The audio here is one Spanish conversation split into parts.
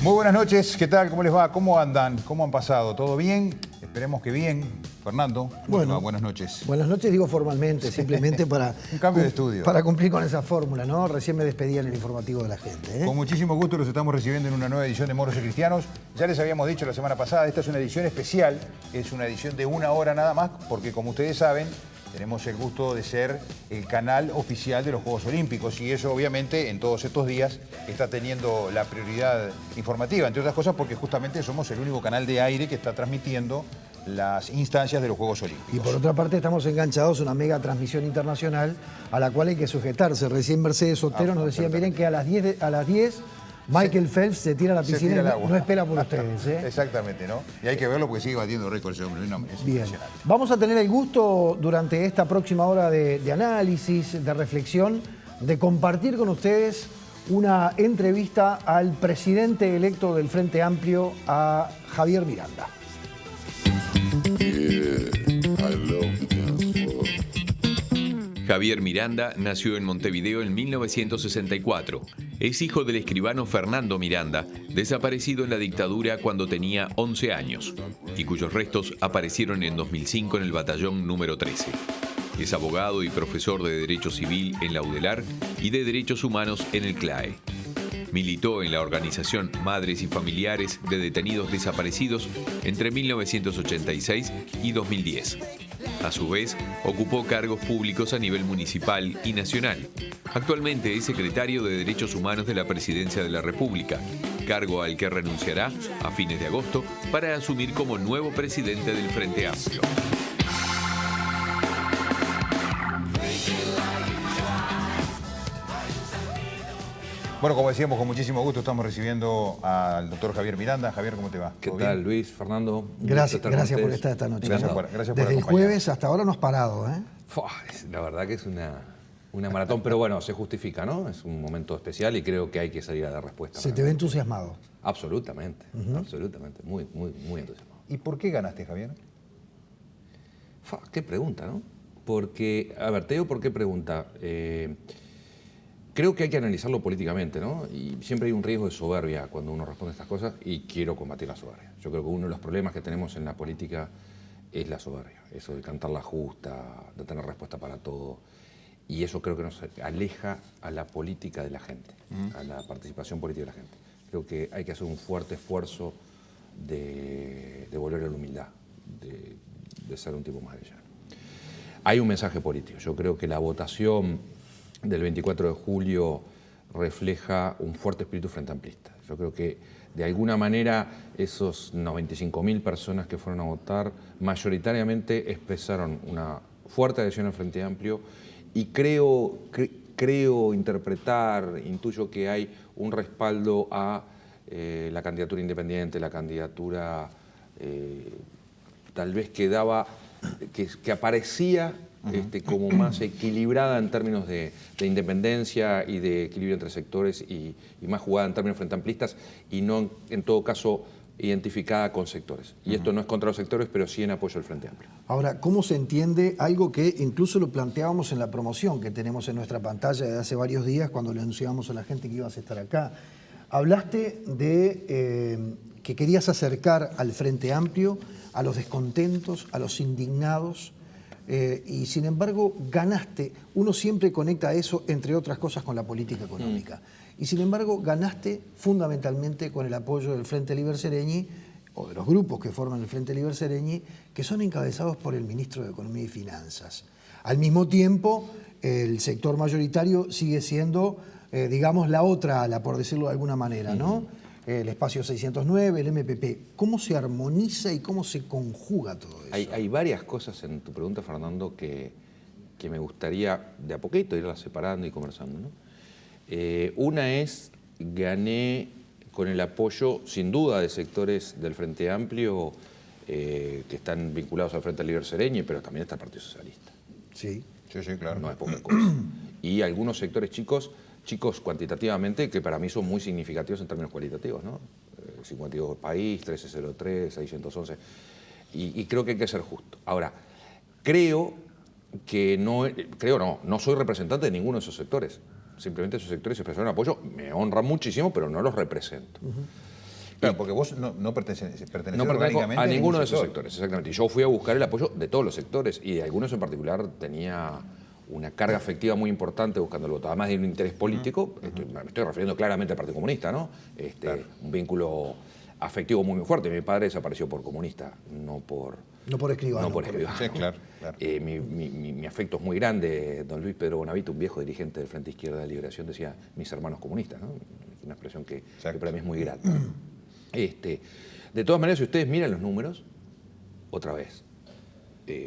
Muy buenas noches, ¿qué tal? ¿Cómo les va? ¿Cómo andan? ¿Cómo han pasado? ¿Todo bien? Esperemos que bien. Fernando, bueno, buenas noches. Buenas noches, digo formalmente, simplemente para... Un cambio de estudio. Para cumplir con esa fórmula, ¿no? Recién me despedía en el informativo de la gente, ¿eh? Con muchísimo gusto los estamos recibiendo en una nueva edición de Moros y Cristianos. Ya les habíamos dicho la semana pasada, esta es una edición especial, es una edición de 1 hora nada más, porque como ustedes saben, tenemos el gusto de ser el canal oficial de los Juegos Olímpicos y eso obviamente en todos estos días está teniendo la prioridad informativa, entre otras cosas porque justamente somos el único canal de aire que está transmitiendo las instancias de los Juegos Olímpicos. Y por otra parte estamos enganchados a una mega transmisión internacional a la cual hay que sujetarse. Recién Mercedes Otero nos decía, miren que a las 10 Michael Phelps se tira a la piscina y no espera por ustedes, ¿eh? Exactamente, ¿no? Y hay que verlo porque sigue batiendo récords ese hombre. Es bien. Vamos a tener el gusto durante esta próxima hora de análisis, de reflexión, de compartir con ustedes una entrevista al presidente electo del Frente Amplio, a Javier Miranda. Javier Miranda nació en Montevideo en 1964. Es hijo del escribano Fernando Miranda, desaparecido en la dictadura cuando tenía 11 años, y cuyos restos aparecieron en 2005 en el batallón número 13. Es abogado y profesor de Derecho Civil en la UDELAR y de Derechos Humanos en el CLAE. Militó en la organización Madres y Familiares de Detenidos Desaparecidos entre 1986 y 2010. A su vez, ocupó cargos públicos a nivel municipal y nacional. Actualmente es secretario de Derechos Humanos de la Presidencia de la República, cargo al que renunciará a fines de agosto para asumir como nuevo presidente del Frente Amplio. Bueno, como decíamos, con muchísimo gusto estamos recibiendo al doctor Javier Miranda. Javier, ¿cómo te va? ¿Qué tal, Luis, Fernando? Gracias por estar esta noche. Gracias por Desde el jueves hasta ahora no has parado, ¿eh? La verdad que es una maratón, pero bueno, se justifica, ¿no? Es un momento especial y creo que hay que salir a dar respuesta. ¿Se te ve entusiasmado? Absolutamente, absolutamente. Muy entusiasmado. ¿Y por qué ganaste, Javier? Qué pregunta, ¿no? Porque, a ver, te digo por qué pregunta. Creo que hay que analizarlo políticamente, ¿no? Y siempre hay un riesgo de soberbia cuando uno responde a estas cosas y quiero combatir la soberbia. Yo creo que uno de los problemas que tenemos en la política es la soberbia. Eso de cantar la justa, de tener respuesta para todo. Y eso creo que nos aleja a la política de la gente, a la participación política de la gente. Creo que hay que hacer un fuerte esfuerzo de volver a la humildad, de ser un tipo más de llano. Hay un mensaje político. Yo creo que la votación del 24 de julio refleja un fuerte espíritu frente amplista. Yo creo que de alguna manera esos 95.000 personas que fueron a votar mayoritariamente expresaron una fuerte adhesión al Frente Amplio y creo interpretar, intuyo que hay un respaldo a la candidatura independiente, la candidatura tal vez que aparecía como más equilibrada en términos de independencia y de equilibrio entre sectores y más jugada en términos frente amplistas y no en todo caso identificada con sectores. Y esto no es contra los sectores, pero sí en apoyo al Frente Amplio. Ahora, ¿cómo se entiende algo que incluso lo planteábamos en la promoción que tenemos en nuestra pantalla de hace varios días cuando le anunciábamos a la gente que ibas a estar acá? Hablaste de que querías acercar al Frente Amplio a los descontentos, a los indignados, y sin embargo ganaste. Uno siempre conecta eso, entre otras cosas, con la política económica. Y sin embargo ganaste fundamentalmente con el apoyo del Frente Liber Seregni, o de los grupos que forman el Frente Liber Seregni, que son encabezados por el ministro de Economía y Finanzas. Al mismo tiempo, el sector mayoritario sigue siendo, digamos, la otra ala, por decirlo de alguna manera, ¿no? El espacio 609, el MPP. ¿Cómo se armoniza y cómo se conjuga todo eso? Hay varias cosas en tu pregunta, Fernando, que me gustaría de a poquito irlas separando y conversando, ¿no? Una es, gané con el apoyo, sin duda, de sectores del Frente Amplio que están vinculados al Frente Liber Seregni, pero también está el Partido Socialista. Sí. Sí, claro. No es poca cosa. Y algunos sectores chicos cuantitativamente, que para mí son muy significativos en términos cualitativos, ¿no? 52 País, 1303, 611. Y creo que hay que ser justo. Ahora, no soy representante de ninguno de esos sectores. Simplemente esos sectores expresaron apoyo, me honran muchísimo, pero no los represento. Claro, porque vos no pertenecés No pertenezco orgánicamente a ninguno de esos sector. sectores, exactamente. Yo fui a buscar el apoyo de todos los sectores y de algunos en particular tenía una carga afectiva muy importante buscando el voto, además de un interés político, me estoy refiriendo claramente al Partido Comunista, ¿no? Claro. Un vínculo afectivo muy fuerte. Mi padre desapareció por comunista, no por escribano. No por escribano. Sí, claro, claro. Mi afecto es muy grande. Don Luis Pedro Bonavito, un viejo dirigente del Frente Izquierda de Liberación, decía mis hermanos comunistas, ¿no? Una expresión que para mí es muy grata. De todas maneras, si ustedes miran los números, otra vez,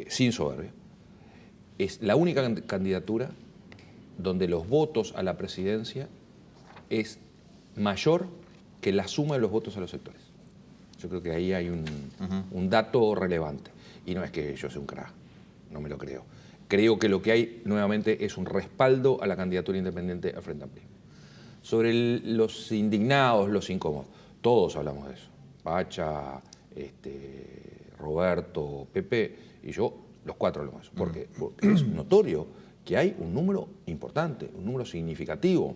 sin soberbia, es la única candidatura donde los votos a la presidencia es mayor que la suma de los votos a los sectores. Yo creo que ahí hay un dato relevante. Y no es que yo sea un crack, no me lo creo. Creo que lo que hay nuevamente es un respaldo a la candidatura independiente al Frente Amplio. Sobre los indignados, los incómodos, todos hablamos de eso. Pacha, Roberto, Pepe y yo, los cuatro hablamos de eso. Porque es notorio que hay un número importante, un número significativo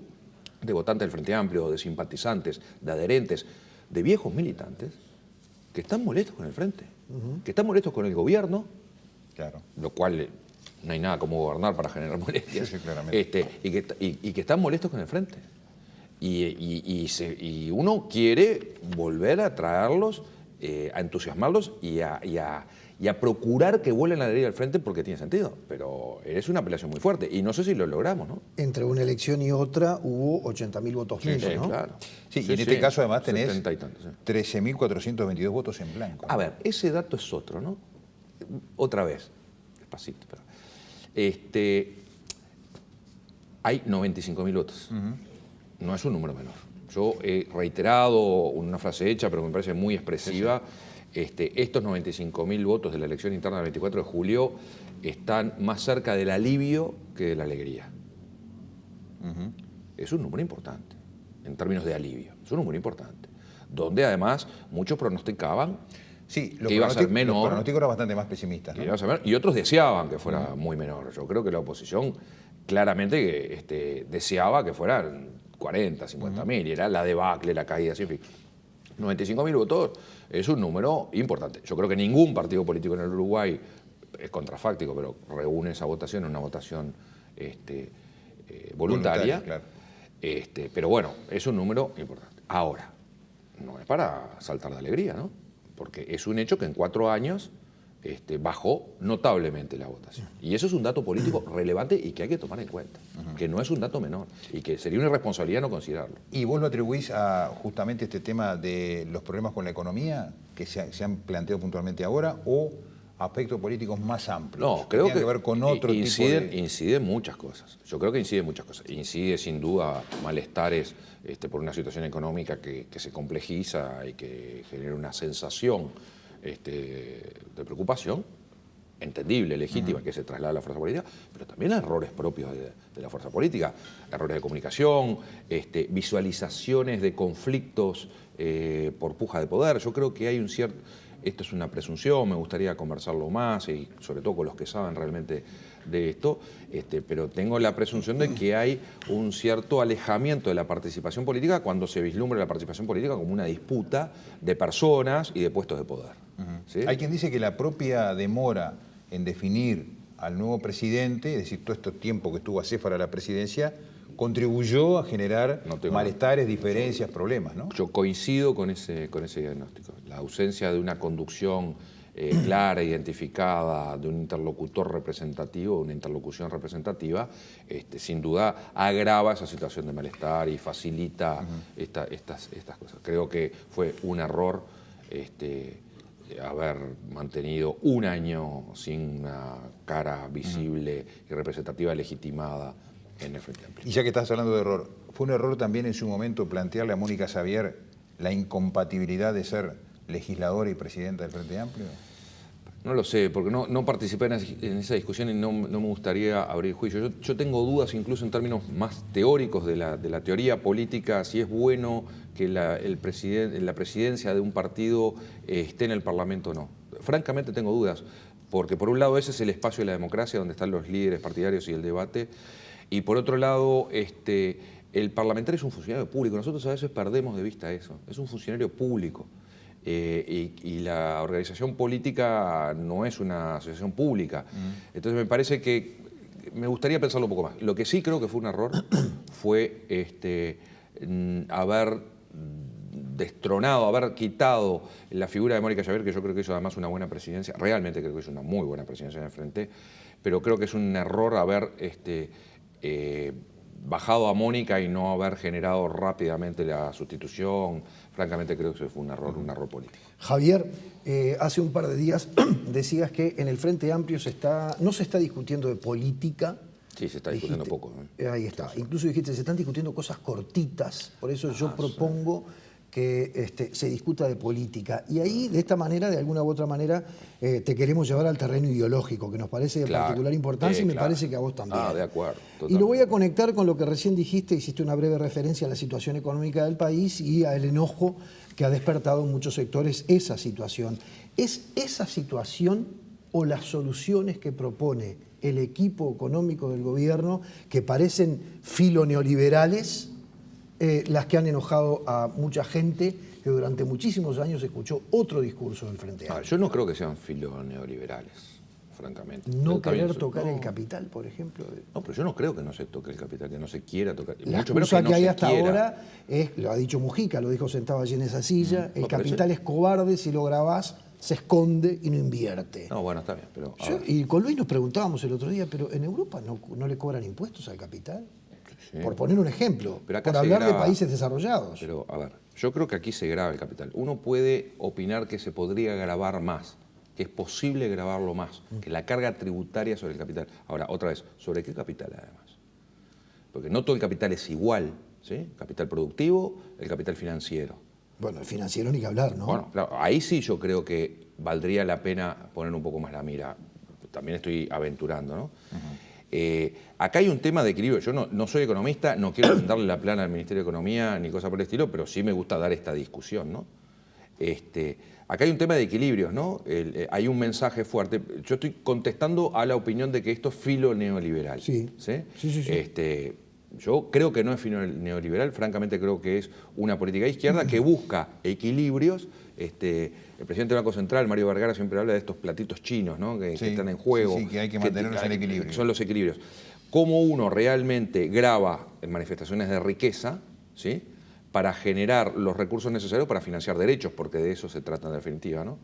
de votantes del Frente Amplio, de simpatizantes, de adherentes, de viejos militantes que están molestos con el Frente, que están molestos con el gobierno, Claro. lo cual no hay nada como gobernar para generar molestias, Sí, claramente. y que están molestos con el Frente. Y uno quiere volver a traerlos, a entusiasmarlos y a procurar que vuelvan a adherir al Frente porque tiene sentido. Pero es una apelación muy fuerte y no sé si lo logramos, ¿no? Entre una elección y otra hubo 80.000 votos menos, ¿no? Claro. Sí, y en este caso además tenés 70 y tantos, sí. 13.422 votos en blanco. A ver, ese dato es otro, ¿no? Otra vez, despacito, pero... hay 95.000 votos. No es un número menor. Yo he reiterado una frase hecha, pero me parece muy expresiva. Estos 95.000 votos de la elección interna del 24 de julio están más cerca del alivio que de la alegría. Es un número importante, en términos de alivio. Es un número importante. Donde además muchos pronosticaban Sí, que iba a ser menor. Los pronósticos eran bastante más pesimistas, ¿no? que iba a ser menor, y otros deseaban que fuera muy menor. Yo creo que la oposición claramente deseaba que fueran 40, 50.000, y era la debacle, la caída, así, en fin. 95.000 votos es un número importante. Yo creo que ningún partido político en el Uruguay, es contrafáctico, pero reúne esa votación en una votación voluntaria. Claro. Pero bueno, es un número importante. Ahora, no es para saltar de alegría, ¿no? Porque es un hecho que en 4 años bajó notablemente la votación. Y eso es un dato político relevante y que hay que tomar en cuenta, que no es un dato menor y que sería una irresponsabilidad no considerarlo. ¿Y vos lo atribuís a justamente este tema de los problemas con la economía que se han planteado puntualmente ahora o aspectos políticos más amplios? No, creo que ver con otro inciden muchas cosas. Yo creo que inciden muchas cosas. Incide sin duda malestares por una situación económica que se complejiza y que genera una sensación de preocupación, entendible, legítima, que se traslada a la fuerza política, pero también errores propios de la fuerza política, errores de comunicación, visualizaciones de conflictos por puja de poder. Yo creo que hay un cierto... Esto es una presunción, me gustaría conversarlo más y sobre todo con los que saben realmente de esto, pero tengo la presunción de que hay un cierto alejamiento de la participación política cuando se vislumbra la participación política como una disputa de personas y de puestos de poder. ¿Sí? Hay quien dice que la propia demora en definir al nuevo presidente, es decir, todo este tiempo que estuvo Acéfara a la presidencia, contribuyó a generar malestares, diferencias, problemas, ¿no? Yo coincido con ese diagnóstico. La ausencia de una conducción clara, identificada, de un interlocutor representativo, una interlocución representativa, sin duda agrava esa situación de malestar y facilita estas cosas. Creo que fue un error haber mantenido un año sin una cara visible y representativa legitimada en el Frente Amplio. Y ya que estás hablando de error, ¿fue un error también en su momento plantearle a Mónica Xavier la incompatibilidad de ser legisladora y presidenta del Frente Amplio? No lo sé, porque no participé en esa discusión y no me gustaría abrir juicio. Yo tengo dudas incluso en términos más teóricos de la teoría política, si es bueno que la presidencia de un partido esté en el Parlamento o no. Francamente tengo dudas, porque por un lado ese es el espacio de la democracia donde están los líderes partidarios y el debate, y por otro lado el parlamentario es un funcionario público. Nosotros a veces perdemos de vista eso. Es un funcionario público. Y la organización política no es una asociación pública. Entonces me parece que me gustaría pensarlo un poco más. Lo que sí creo que fue un error fue haber destronado, haber quitado la figura de Mónica Javier, que yo creo que hizo además una buena presidencia, realmente creo que hizo una muy buena presidencia en el frente, pero creo que es un error haber bajado a Mónica y no haber generado rápidamente la sustitución. Francamente creo que eso fue un error político. Javier, hace un par de días decías que en el Frente Amplio no se está discutiendo de política. Sí, se está discutiendo poco. Ahí está. Incluso dijiste, se están discutiendo cosas cortitas, por eso yo propongo que se discuta de política. Y ahí, de esta manera, de alguna u otra manera, te queremos llevar al terreno ideológico, que nos parece de particular importancia y me parece que a vos también. De acuerdo. Totalmente. Y lo voy a conectar con lo que recién dijiste, hiciste una breve referencia a la situación económica del país y al enojo que ha despertado en muchos sectores esa situación. ¿Es esa situación o las soluciones que propone el equipo económico del gobierno, que parecen filoneoliberales, las que han enojado a mucha gente que durante muchísimos años escuchó otro discurso del Frente Amplio? Yo no creo que sean filoneoliberales, francamente. No querer tocar el capital, por ejemplo. No, pero yo no creo que no se toque el capital, que no se quiera tocar. La excusa que hay hasta ahora es, lo ha dicho Mujica, lo dijo sentado allí en esa silla, el capital es cobarde, si lo grabás se esconde y no invierte. No, bueno, está bien, pero... Y con Luis nos preguntábamos el otro día, pero ¿en Europa no le cobran impuestos al capital? Sí. Por poner un ejemplo, por hablar de países desarrollados. Pero, a ver, yo creo que aquí se grava el capital. Uno puede opinar que se podría gravar más, que es posible grabarlo más, que la carga tributaria sobre el capital. Ahora, otra vez, ¿sobre qué capital además? Porque no todo el capital es igual, ¿sí? Capital productivo, el capital financiero. Bueno, el financiero ni que hablar, ¿no? Bueno, claro, ahí sí yo creo que valdría la pena poner un poco más la mira. También estoy aventurando, ¿no? Acá hay un tema de equilibrio. Yo no soy economista, no quiero darle la plana al Ministerio de Economía ni cosa por el estilo, pero sí me gusta dar esta discusión, ¿no? Acá hay un tema de equilibrios, ¿no? Hay un mensaje fuerte. Yo estoy contestando a la opinión de que esto es filo neoliberal. Sí. ¿Sí? Sí. Yo creo que no es filo neoliberal, francamente creo que es una política de izquierda que busca equilibrios. El presidente del Banco Central, Mario Vergara, siempre habla de estos platitos chinos, ¿no? que están en juego. Sí, que hay que mantenerlos en equilibrio. Son los equilibrios. Cómo uno realmente grava en manifestaciones de riqueza, ¿sí? Para generar los recursos necesarios para financiar derechos, porque de eso se trata en definitiva, ¿no?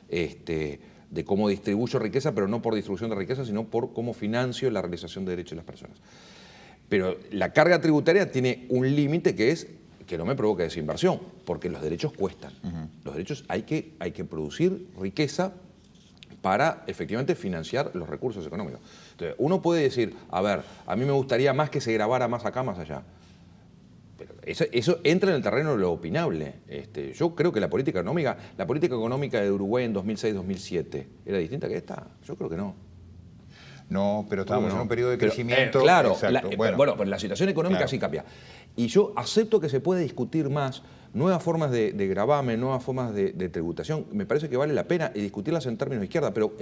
De cómo distribuyo riqueza, pero no por distribución de riqueza, sino por cómo financio la realización de derechos de las personas. Pero la carga tributaria tiene un límite que es que no me provoque desinversión, porque los derechos cuestan. Los derechos hay que producir riqueza para efectivamente financiar los recursos económicos. Entonces, uno puede decir, a ver, a mí me gustaría más que se grabara más acá, más allá. Pero eso entra en el terreno de lo opinable. Yo creo que la política económica de Uruguay en 2006-2007, ¿era distinta que esta? Yo creo que no. No, pero estábamos en un periodo de crecimiento. Claro, bueno, pero la situación económica sí cambia. Y yo acepto que se puede discutir más nuevas formas de gravamen, nuevas formas de tributación. Me parece que vale la pena discutirlas en términos de izquierda, pero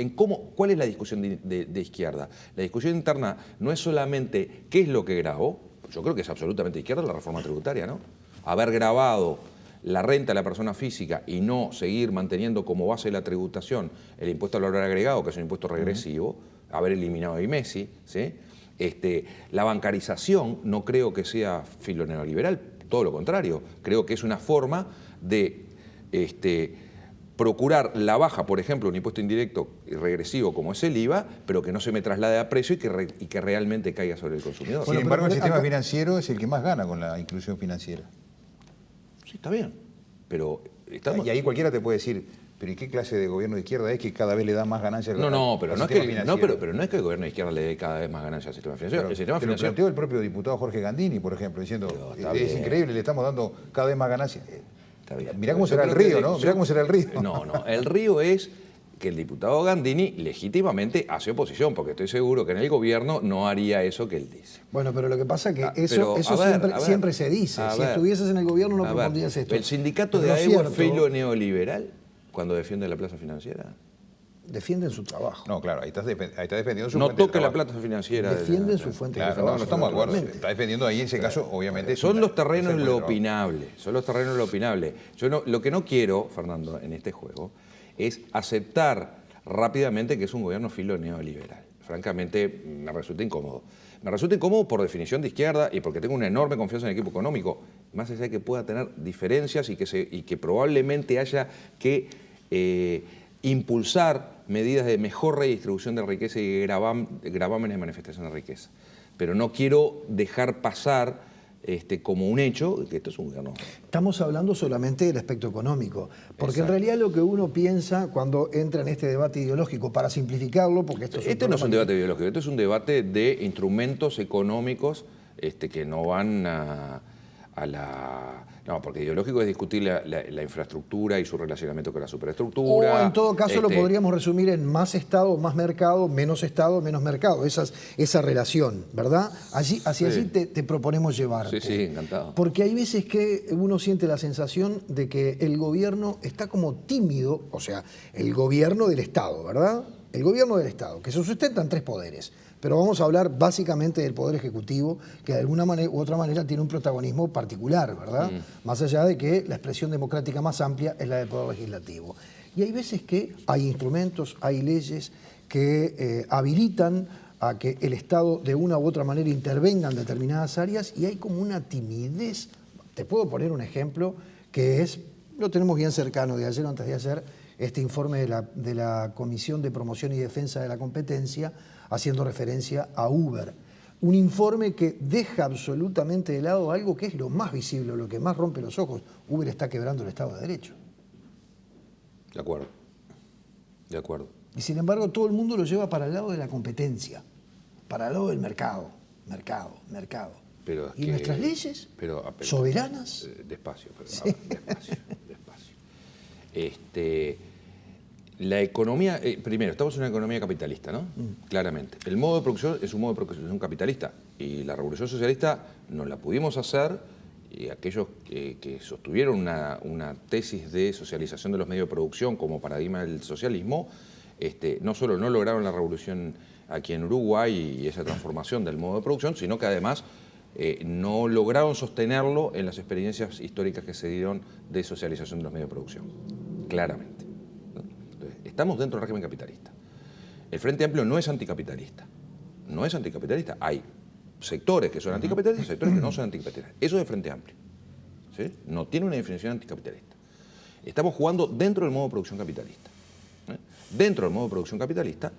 ¿cuál es la discusión de izquierda? La discusión interna no es solamente qué es lo que grabó, yo creo que es absolutamente izquierda la reforma tributaria, ¿no? Haber grabado la renta de la persona física y no seguir manteniendo como base de la tributación el impuesto al valor agregado, que es un impuesto regresivo, haber eliminado a IMESI, ¿sí? La bancarización no creo que sea filo neoliberal, todo lo contrario. Creo que es una forma de procurar la baja, por ejemplo, un impuesto indirecto y regresivo como es el IVA, pero que no se me traslade a precio y que realmente caiga sobre el consumidor. Sin embargo, el sistema financiero es el que más gana con la inclusión financiera. Sí, está bien, pero... Y ahí cualquiera te puede decir, pero ¿y qué clase de gobierno de izquierda es que cada vez le da más ganancias al sistema financiero? Pero no es que el gobierno de izquierda le dé cada vez más ganancias al sistema financiero. El sistema financiero... Lo planteó el propio diputado Jorge Gandini, por ejemplo, diciendo, es increíble, le estamos dando cada vez más ganancias. Mirá cómo será el río, ¿no? Mirá cómo será el río. No, el río es que el diputado Gandini legítimamente hace oposición, porque estoy seguro que en el gobierno no haría eso que él dice. Bueno, pero lo que pasa es que eso siempre se dice. Si estuvieses en el gobierno no propondrías esto. ¿El sindicato de AEU es filo neoliberal cuando defiende la plaza financiera? defienden su trabajo. No, claro, ahí está defendiendo su No fuente de toque la trabajo. plata financiera. Defienden su fuente de Claro, trabajo. no estamos de acuerdo. naturalmente. Está defendiendo ahí, en ese caso, obviamente. Son los terrenos es el lo buen trabajo. opinable. Son los terrenos lo opinable. Yo no, lo que no quiero, Fernando, en este juego, es aceptar rápidamente que es un gobierno filo neoliberal. Francamente, me resulta incómodo. Me resulta incómodo por definición de izquierda y porque tengo una enorme confianza en el equipo económico, más allá de que pueda tener diferencias y que probablemente haya que impulsar medidas de mejor redistribución de riqueza y gravámenes de manifestación de riqueza. Pero no quiero dejar pasar como un hecho que esto es un gobierno. Estamos hablando solamente del aspecto económico, porque Exacto. en realidad lo que uno piensa cuando entra en este debate ideológico, para simplificarlo, porque esto es Este no es un debate ideológico, esto es un debate de instrumentos económicos que no van a la... No, porque ideológico es discutir la infraestructura y su relacionamiento con la superestructura. O en todo caso lo podríamos resumir en más Estado, más mercado, menos mercado. Esa relación, ¿verdad? Hacia allí te proponemos llevarte. Sí, encantado. Porque hay veces que uno siente la sensación de que el gobierno está como tímido, o sea, el gobierno del Estado, ¿verdad? El gobierno del Estado, que se sustenta en 3 poderes. Pero vamos a hablar básicamente del Poder Ejecutivo, que de alguna manera u otra manera tiene un protagonismo particular, ¿verdad? Más allá de que la expresión democrática más amplia es la del Poder Legislativo. Y hay veces que hay instrumentos, hay leyes que habilitan a que el Estado de una u otra manera intervenga en determinadas áreas y hay como una timidez. Te puedo poner un ejemplo que lo tenemos bien cercano de ayer o antes de ayer, este informe de la Comisión de Promoción y Defensa de la Competencia, haciendo referencia a Uber. Un informe que deja absolutamente de lado algo que es lo más visible, lo que más rompe los ojos. Uber está quebrando el Estado de Derecho. De acuerdo. De acuerdo. Y sin embargo todo el mundo lo lleva para el lado de la competencia, para el lado del mercado. Pero ¿Y nuestras leyes? ¿Soberanas? Despacio, despacio. La economía, primero, estamos en una economía capitalista, ¿no? Claramente. El modo de producción es un modo de producción capitalista y la revolución socialista no la pudimos hacer y aquellos que sostuvieron una tesis de socialización de los medios de producción como paradigma del socialismo, no solo no lograron la revolución aquí en Uruguay y esa transformación del modo de producción, sino que además no lograron sostenerlo en las experiencias históricas que se dieron de socialización de los medios de producción, claramente. Estamos dentro del régimen capitalista. El Frente Amplio no es anticapitalista. No es anticapitalista. Hay sectores que son anticapitalistas y sectores que no son anticapitalistas. Eso es el Frente Amplio. ¿Sí? No tiene una definición anticapitalista. Estamos jugando dentro del modo de producción capitalista. Dentro del modo de producción capitalista,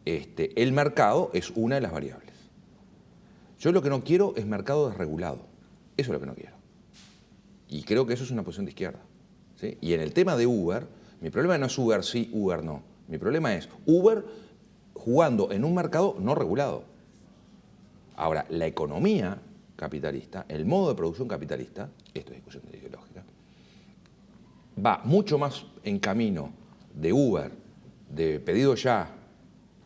el mercado es una de las variables. Yo lo que no quiero es mercado desregulado. Eso es lo que no quiero. Y creo que eso es una posición de izquierda. ¿Sí? Y en el tema de Uber, mi problema no es Uber sí, Uber no. Mi problema es Uber jugando en un mercado no regulado. Ahora, la economía capitalista, el modo de producción capitalista, esto es discusión ideológica, va mucho más en camino de Uber, de pedido ya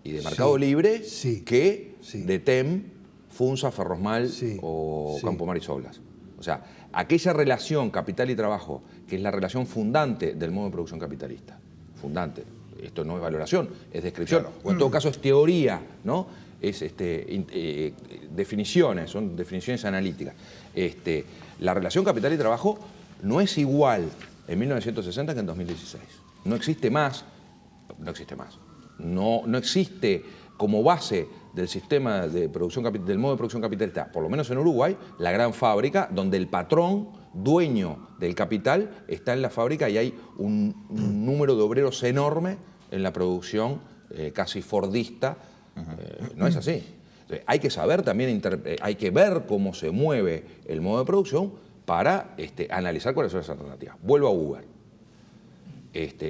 y de mercado libre que de TEM, Funza, Ferrosmal o Campo Mar y Soblas. O sea, aquella relación capital y trabajo, que es la relación fundante del modo de producción capitalista. Fundante. Esto no es valoración, es descripción. Claro. O en todo caso es teoría, ¿no? Es definiciones, son definiciones analíticas. La relación capital y trabajo no es igual en 1960 que en 2016. No existe más. No existe como base del sistema de producción del modo de producción capitalista, por lo menos en Uruguay, la gran fábrica donde el patrón, dueño del capital, está en la fábrica y hay un número de obreros enorme en la producción casi fordista. No es así. Entonces, hay que saber también, hay que ver cómo se mueve el modo de producción para analizar cuáles son las alternativas. Vuelvo a Uber.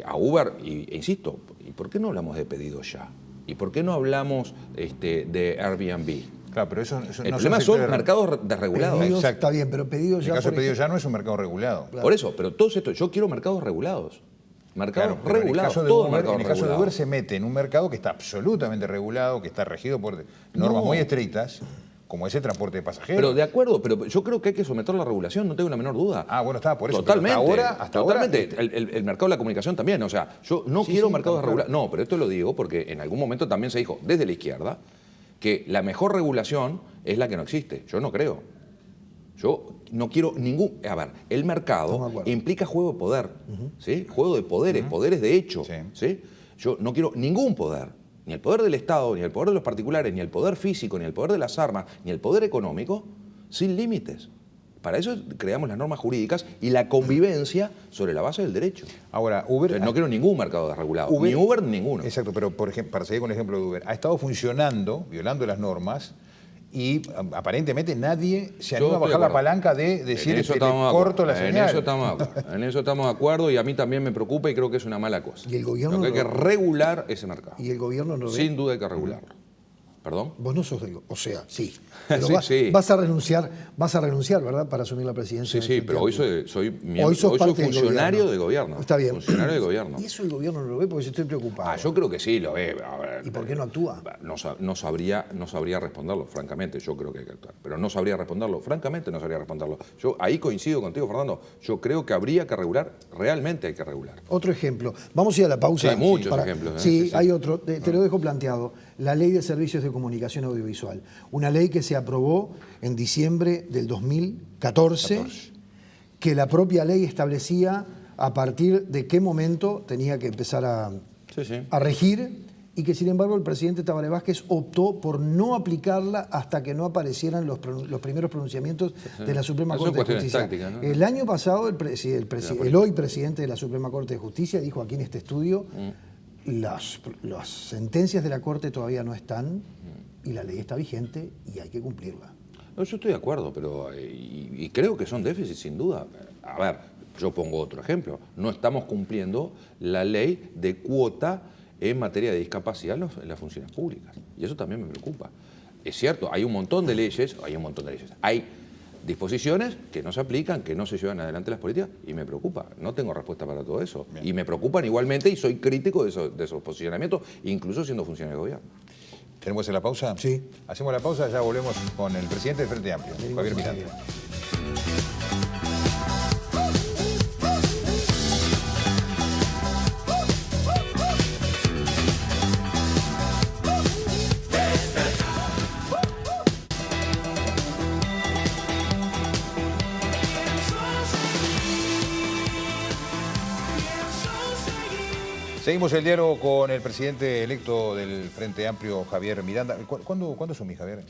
A Uber, insisto, ¿y por qué no hablamos de pedido ya? ¿Y por qué no hablamos de Airbnb? Claro, pero eso el problema son mercados desregulados. Exacto. Está bien, pero pedido ya... En el caso de pedido ya no es un mercado regulado. Claro. Por eso, pero todos estos, yo quiero mercados regulados. Mercados Claro, regulados, en el caso de Uber se mete en un mercado que está absolutamente regulado, que está regido por normas muy estrictas, como es el transporte de pasajeros. Pero de acuerdo, pero yo creo que hay que someterlo a la regulación, no tengo la menor duda. Ah, bueno, estaba por eso. Totalmente. Pero hasta totalmente. ahora... El mercado de la comunicación también. O sea, yo no quiero mercados regulados. No, pero esto lo digo porque en algún momento también se dijo desde la izquierda que la mejor regulación es la que no existe. Yo no creo. Yo no quiero ningún... A ver, el mercado implica juego de poder, ¿sí? Juego de poderes, poderes de hecho, ¿sí? Yo no quiero ningún poder, ni el poder del Estado, ni el poder de los particulares, ni el poder físico, ni el poder de las armas, ni el poder económico, sin límites. Para eso creamos las normas jurídicas y la convivencia sobre la base del derecho. Ahora, Uber... Entonces, no quiero ningún mercado desregulado, ni Uber ni ninguno. Exacto, pero por ejemplo, para seguir con el ejemplo de Uber, ha estado funcionando, violando las normas, y aparentemente nadie se anima a bajar la palanca de decir que le corto la señal. En eso estamos de acuerdo y a mí también me preocupa y creo que es una mala cosa. ¿Y el gobierno hay que regular ese mercado. ¿Y el gobierno no ve? Sin duda hay que regularlo. ¿Perdón? Vos no sos del... O sea, sí. Pero sí. Vas a renunciar, ¿verdad? Para asumir la presidencia. Sí, pero hoy soy funcionario del gobierno. Está bien. Funcionario del gobierno. ¿Y eso el gobierno no lo ve? Porque yo estoy preocupado. Yo creo que sí, lo ve. A ver, ¿Y por qué no actúa? No sabría responderlo, francamente. Yo creo que hay que actuar. Pero no sabría responderlo. Francamente, no sabría responderlo. Yo ahí coincido contigo, Fernando. Yo creo que habría que regular. Realmente hay que regular. Otro ejemplo. Vamos a ir a la pausa. Hay muchos ejemplos. Sí, hay otro. Te lo dejo planteado. La Ley de Servicios de Comunicación Audiovisual. Una ley que se aprobó en diciembre del 2014, que la propia ley establecía a partir de qué momento tenía que empezar a regir, y que sin embargo el presidente Tabaré Vázquez optó por no aplicarla hasta que no aparecieran los primeros pronunciamientos de la Suprema Corte de Justicia. Tácticas, ¿no? El año pasado el hoy presidente de la Suprema Corte de Justicia dijo aquí en este estudio: las sentencias de la Corte todavía no están y la ley está vigente y hay que cumplirla. No, yo estoy de acuerdo, pero y creo que son déficits sin duda. A ver, yo pongo otro ejemplo. No estamos cumpliendo la ley de cuota en materia de discapacidad en las funciones públicas. Y eso también me preocupa. Es cierto, hay un montón de leyes, hay disposiciones que no se aplican, que no se llevan adelante las políticas, y me preocupa. No tengo respuesta para todo eso. Bien. Y me preocupan igualmente y soy crítico de esos posicionamientos, incluso siendo funcionario de gobierno. ¿Tenemos que hacer la pausa? Sí. Hacemos la pausa, ya volvemos con el presidente del Frente Amplio, Javier Miranda. Seguimos el diálogo con el presidente electo del Frente Amplio, Javier Miranda. ¿Cuándo asumís, Javier?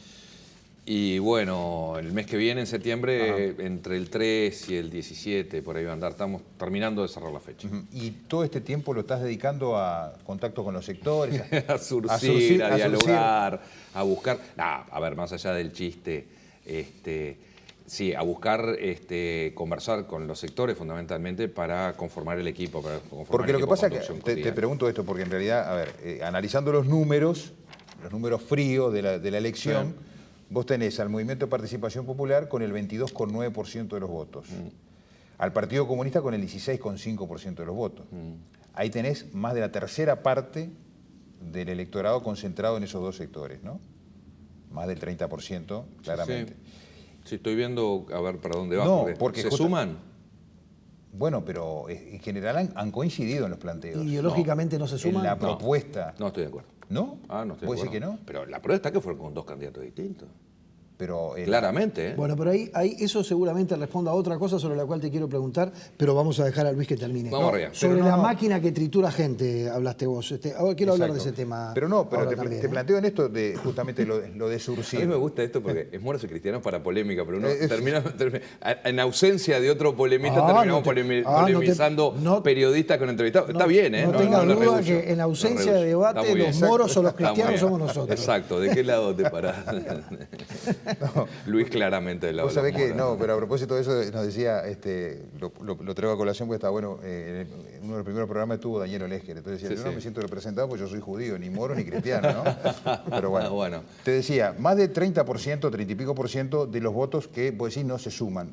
Y bueno, el mes que viene, en septiembre, entre el 3 y el 17, por ahí va a andar. Estamos terminando de cerrar la fecha. ¿Y todo este tiempo lo estás dedicando a contacto con los sectores? a surcir, a dialogar, a buscar... a ver, más allá del chiste, sí, a buscar conversar con los sectores fundamentalmente para conformar el equipo. Porque lo que pasa es que, te pregunto esto, porque en realidad, a ver, analizando los números fríos de la elección, sí, vos tenés al Movimiento de Participación Popular con el 22,9% de los votos, al Partido Comunista con el 16,5% de los votos. Ahí tenés más de la tercera parte del electorado concentrado en esos dos sectores, ¿no? Más del 30%, claramente. Sí. Sí, estoy viendo, a ver, para dónde va. No, porque ¿se suman? Bueno, pero en general han coincidido en los planteos. ¿Ideológicamente no se suman? En la propuesta. No estoy de acuerdo. ¿No? No estoy de acuerdo. ¿Puede decir que no? Pero la prueba está que fueron con dos candidatos distintos. Pero claramente, ¿eh? Bueno, pero ahí eso seguramente responda a otra cosa sobre la cual te quiero preguntar, pero vamos a dejar a Luis que termine. Vamos arriba. Sobre la máquina que tritura gente hablaste vos. Ahora quiero hablar de ese tema. Pero no, pero te planteo en esto de justamente lo de surcir. A mí me gusta esto porque es Moros y Cristianos para polémica, pero uno termina en ausencia de otro polemista terminamos polemizando periodistas con entrevistados. Está bien, ¿eh? No tengas duda que en ausencia de debate los moros o los cristianos somos nosotros. Exacto. ¿De qué lado te parás? No, Luis claramente del lado. Vos sabés que, no, pero a propósito de eso nos decía, lo traigo a colación porque está bueno, en uno de los primeros programas estuvo Daniel Olesker, entonces decía, yo no me siento representado porque yo soy judío, ni moro ni cristiano, ¿no? Pero bueno, te decía, más de 30%, 30 y pico por ciento de los votos que vos decís no se suman.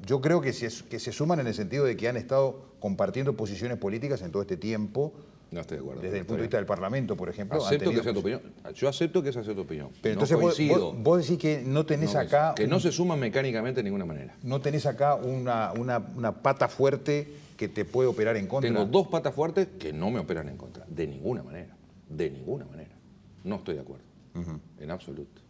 Yo creo que se suman en el sentido de que han estado compartiendo posiciones políticas en todo este tiempo, No estoy de acuerdo. Desde el punto de vista del Parlamento, por ejemplo. Acepto que sea tu opinión. Yo acepto que esa sea tu opinión. Pero no entonces coincido. vos decís que no tenés acá... Que no se suman mecánicamente de ninguna manera. No tenés acá una pata fuerte que te puede operar en contra. Tengo dos patas fuertes que no me operan en contra. De ninguna manera. De ninguna manera. No estoy de acuerdo. En absoluto.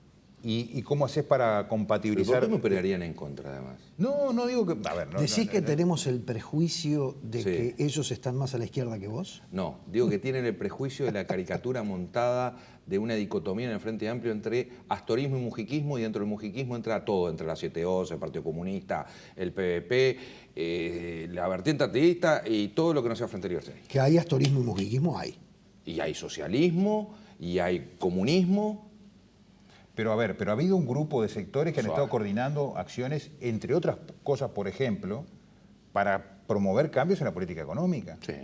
¿Y cómo haces para compatibilizar? ¿Pero por qué me operarían en contra, además? No digo que... A ver, ¿Decís que tenemos el prejuicio de Sí. que ellos están más a la izquierda que vos? No, digo que tienen el prejuicio de la caricatura montada de una dicotomía en el Frente Amplio entre astorismo y mujiquismo, y dentro del mujiquismo entra todo, entre la 711, el Partido Comunista, el PVP, la vertiente ateísta y todo lo que no sea Frente Libre. Que hay astorismo y mujiquismo, hay. Y hay socialismo, y hay comunismo. Pero a ver, ha habido un grupo de sectores que han Suave. estado coordinando acciones, entre otras cosas, por ejemplo, para promover cambios en la política económica. Sí.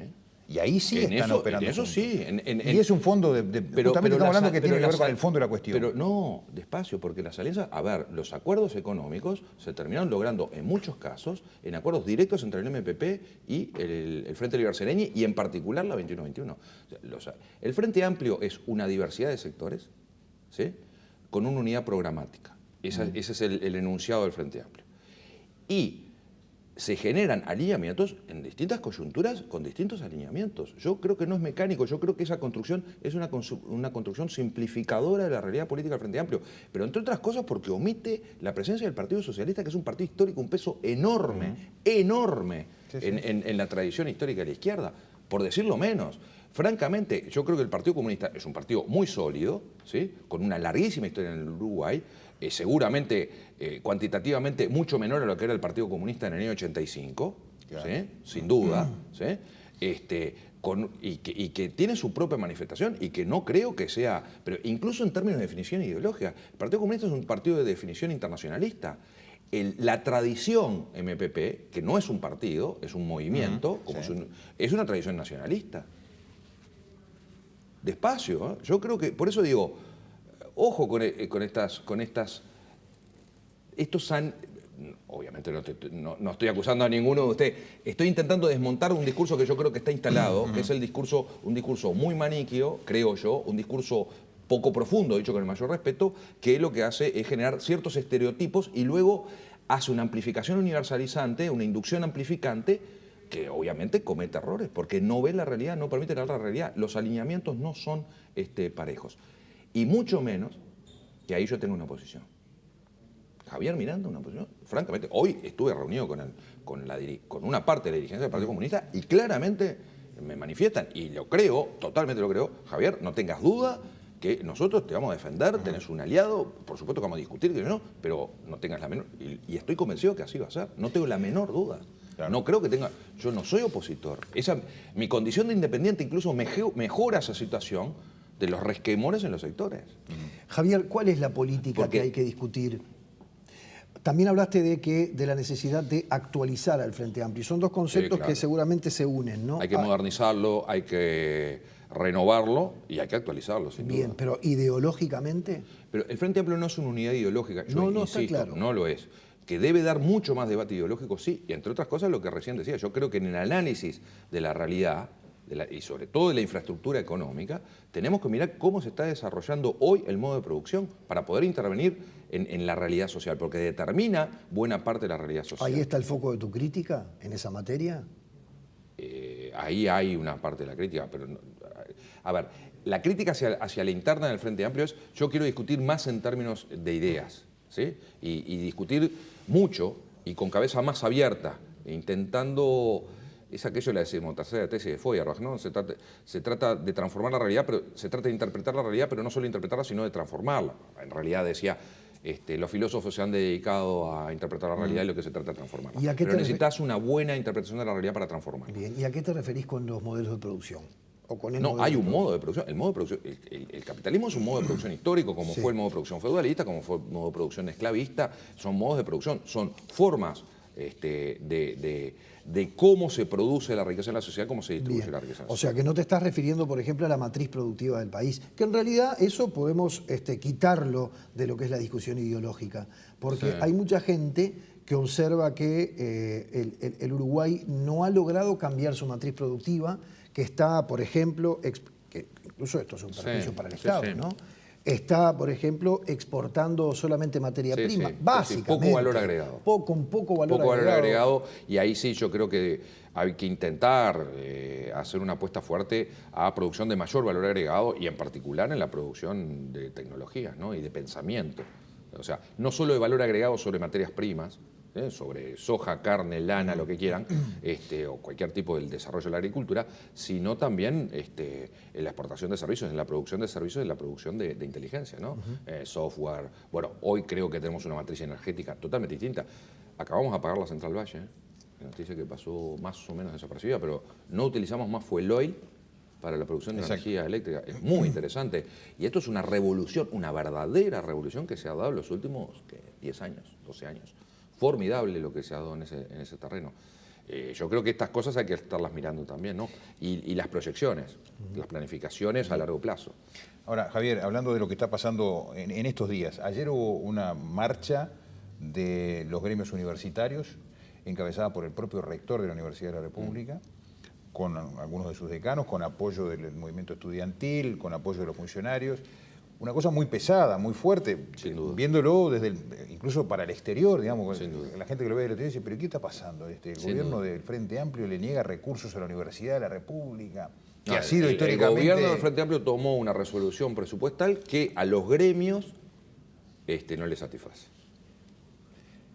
Y ahí sí En están eso- operando. en eso juntos. sí, Y es un fondo de justamente estamos hablando que tiene que ver con el fondo de la cuestión. Pero no, despacio, porque las alianzas, a ver, los acuerdos económicos se terminaron logrando en muchos casos en acuerdos directos entre el MPP y el Frente Libre Sereñi, y en particular la 21-21. O sea, el Frente Amplio es una diversidad de sectores, ¿sí?, con una unidad programática. Ese es el enunciado del Frente Amplio. Y se generan alineamientos en distintas coyunturas con distintos alineamientos. Yo creo que no es mecánico, yo creo que esa construcción es una construcción simplificadora de la realidad política del Frente Amplio, pero entre otras cosas porque omite la presencia del Partido Socialista, que es un partido histórico, un peso enorme, enorme Sí. en la tradición histórica de la izquierda, por decirlo menos. Francamente, yo creo que el Partido Comunista es un partido muy sólido, ¿sí?, con una larguísima historia en el Uruguay, seguramente cuantitativamente mucho menor a lo que era el Partido Comunista en el año 85, Claro. ¿sí?, sin duda, ¿sí?, y que tiene su propia manifestación y que no creo que sea, pero incluso en términos de definición ideológica, el Partido Comunista es un partido de definición internacionalista. La tradición MPP, que no es un partido, es un movimiento, es una tradición nacionalista. Despacio, ¿eh? Yo creo que, por eso digo, ojo con estas. Obviamente no estoy acusando a ninguno de ustedes, estoy intentando desmontar un discurso que yo creo que está instalado, que es un discurso muy maniqueo, creo yo, un discurso poco profundo, dicho con el mayor respeto, que lo que hace es generar ciertos estereotipos y luego hace una amplificación universalizante, una inducción amplificante, que obviamente comete errores, porque no ve la realidad, no permite ver la realidad. Los alineamientos no son parejos. Y mucho menos que ahí yo tengo una posición. Javier Miranda, una posición. Francamente, hoy estuve reunido con una parte de la dirigencia del Partido Comunista y claramente me manifiestan, y lo creo, totalmente lo creo, Javier, no tengas duda que nosotros te vamos a defender, tenés un aliado, por supuesto que vamos a discutir, pero no tengas la menor... Y estoy convencido que así va a ser, no tengo la menor duda. Claro. No creo que tenga... Yo no soy opositor. Mi condición de independiente incluso mejora esa situación de los resquemores en los sectores. Javier, ¿cuál es la política que hay que discutir? También hablaste de la necesidad de actualizar al Frente Amplio. Son dos conceptos que seguramente se unen, ¿no? Hay que modernizarlo, hay que renovarlo y hay que actualizarlo, sin duda. Bien, pero ideológicamente... Pero el Frente Amplio no es una unidad ideológica, yo insisto, está claro. No lo es. Que debe dar mucho más debate ideológico, sí, y entre otras cosas lo que recién decía, yo creo que en el análisis de la realidad, y sobre todo de la infraestructura económica, tenemos que mirar cómo se está desarrollando hoy el modo de producción para poder intervenir en la realidad social, porque determina buena parte de la realidad social. ¿Ahí está el foco de tu crítica en esa materia? Ahí hay una parte de la crítica, pero... A ver, la crítica hacia la interna del Frente Amplio es, yo quiero discutir más en términos de ideas, ¿sí? Y discutir mucho y con cabeza más abierta, intentando... Es aquello de la decimotercera tesis de Feuerbach, ¿no? Se trata de transformar la realidad, pero se trata de interpretar la realidad, pero no solo interpretarla, sino de transformarla. En realidad decía, los filósofos se han dedicado a interpretar la realidad y lo que se trata de transformarla. Pero necesitas una buena interpretación de la realidad para transformarla. Bien, ¿y a qué te referís con los modelos de producción? Hay un modo de producción. El modo de producción, el capitalismo es un modo de producción histórico, como fue el modo de producción feudalista, como fue el modo de producción esclavista. Son modos de producción, son formas de cómo se produce la riqueza en la sociedad, cómo se distribuye la riqueza en la sociedad. O sea, que no te estás refiriendo, por ejemplo, a la matriz productiva del país, que en realidad eso podemos quitarlo de lo que es la discusión ideológica, porque hay mucha gente que observa que el Uruguay no ha logrado cambiar su matriz productiva, que está, por ejemplo, que incluso esto es un perjuicio para el Estado, sí. ¿no? Está, por ejemplo, exportando solamente materia prima, básicamente. Poco valor agregado. Con poco valor Poco agregado. valor agregado, y ahí sí yo creo que hay que intentar hacer una apuesta fuerte a producción de mayor valor agregado y en particular en la producción de tecnologías, ¿no? Y de pensamiento. O sea, no solo de valor agregado sobre materias primas, sobre soja, carne, lana, lo que quieran, o cualquier tipo del desarrollo de la agricultura, sino también en la exportación de servicios, en la producción de servicios, en la producción de inteligencia, ¿no? Software. Bueno, hoy creo que tenemos una matriz energética totalmente distinta. Acabamos de apagar la Central Valle, noticia que pasó más o menos desapercibida, pero no utilizamos más fuel oil para la producción de energía eléctrica. Es muy interesante. Y esto es una revolución, una verdadera revolución que se ha dado en los últimos 10 años, 12 años. Formidable lo que se ha dado en ese terreno. Yo creo que estas cosas hay que estarlas mirando también, ¿no? Y las proyecciones, las planificaciones a largo plazo. Ahora, Javier, hablando de lo que está pasando en estos días, ayer hubo una marcha de los gremios universitarios encabezada por el propio rector de la Universidad de la República, con algunos de sus decanos, con apoyo del movimiento estudiantil, con apoyo de los funcionarios. Una cosa muy pesada, muy fuerte, viéndolo desde incluso para el exterior, digamos, la gente que lo ve del exterior dice, pero ¿qué está pasando? El gobierno del Frente Amplio le niega recursos a la Universidad de la República, que ha sido históricamente... El gobierno del Frente Amplio tomó una resolución presupuestal que a los gremios no les satisface.